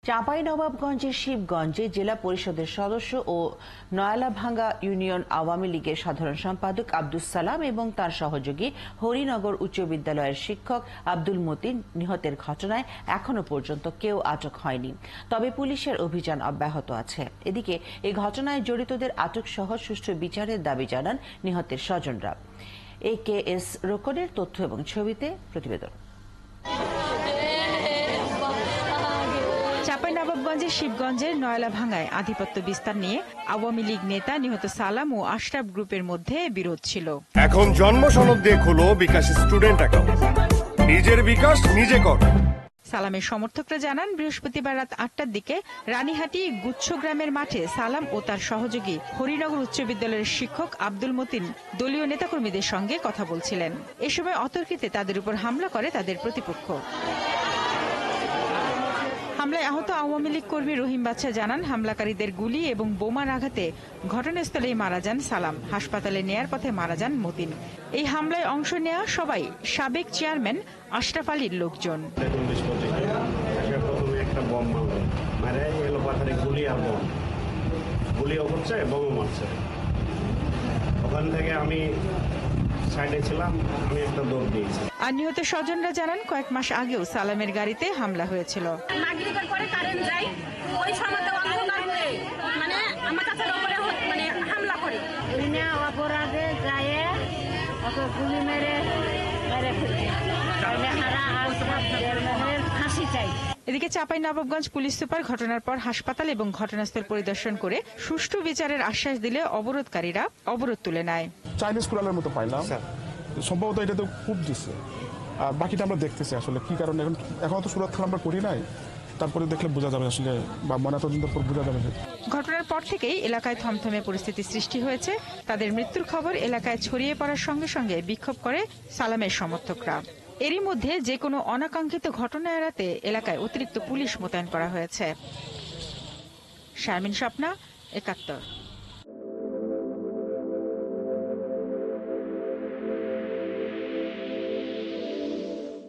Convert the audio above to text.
চাঁপাইনবাবগঞ্জের শিবগঞ্জে জেলা পরিষদের সদস্য ও নয়ালাভাঙ্গা ইউনিয়ন আওয়ামী লীগের সাধারণ সম্পাদক আব্দুস সালাম এবং তার সহযোগী হরিনগর উচ্চ বিদ্যালয়ের শিক্ষক আব্দুল মতিন নিহতের ঘটনায় এখনো পর্যন্ত কেউ আটক হয়নি, তবে পুলিশের অভিযান অব্যাহত আছে। এদিকে এই ঘটনায় জড়িতদের আটক সহ সুষ্ঠু বিচারের দাবি জানান নিহতের স্বজনরা। AKS রোকনের তথ্য এবং ছবিতে প্রতিবেদন। চাঁপাইনবাবগঞ্জের শিবগঞ্জের নয়ালাভাঙ্গায় আধিপত্য বিস্তার নিয়ে আওয়ামী লীগ নেতা নিহত সালাম ও আশরাফ গ্রুপের মধ্যে বিরোধ ছিল। এখন জন্ম সনদ দিয়ে খোলো বিকাশ স্টুডেন্ট অ্যাকাউন্ট, নিজের বিকাশ নিজে কর। সালামের সমর্থকরা জানান, বৃহস্পতিবার রাত ৮টার দিকে রানীহাটি গুচ্ছ গ্রামের মাঠে সালাম ও তার সহযোগী হরিনগর উচ্চ বিদ্যালয়ের শিক্ষক আব্দুল মতিন দলীয় নেতাকর্মীদের সঙ্গে কথা বলছিলেন। এ সময় অতর্কিতে তাদের উপর হামলা করে তাদের প্রতিপক্ষ। হামলায় আহত আওয়ামী লীগ কর্মী রহিম বাদশা জানান, হামলাকারীদের গুলি এবং বোমার আঘাতে ঘটনাস্থলেই মারা যান সালাম। হাসপাতালে নেয়ার পথে মারা যান মতিন। এই হামলায় অংশ নেওয়া সবাই সাবেক চেয়ারম্যান আশরাফ আলীর লোকজন। আর নিহত স্বজনরা জানান, কয়েক মাস আগেও সালামের গাড়িতে হামলা হয়েছিল। এদিকে চাঁপাইনবাবগঞ্জ পুলিশ সুপার ঘটনার পর হাসপাতাল এবং ঘটনাস্থল পরিদর্শন করে সুষ্ঠু বিচারের আশ্বাস দিলে অবরোধকারীরা অবরোধ তুলে নেয়। চাইনিজ কুড়ালের মতো পাইলাম, সম্ভবত এটা তো খুব দিচ্ছে, আর বাকিটা আমরা দেখতেছি আসলে কি কারণে। এখন তো সুরত খেলা আমরা করি নাই, তারপরে দেখলে বোঝা যাবে আসলে, বা ময়নাতদন্তের পর বোঝা যাবে। ঘটনার পর থেকেই এলাকায় থমথমে পরিস্থিতি সৃষ্টি হয়েছে। তাদের মৃত্যুর খবর এলাকায় ছড়িয়ে পড়ার সঙ্গে সঙ্গে বিক্ষোভ করে সালামের সমর্থকরা। এরই মধ্যে যে কোনো অনাকাঙ্ক্ষিত ঘটনা এড়াতে এলাকায় অতিরিক্ত পুলিশ মোতায়েন করা হয়েছে। শারমিন স্বপ্না, ৭১।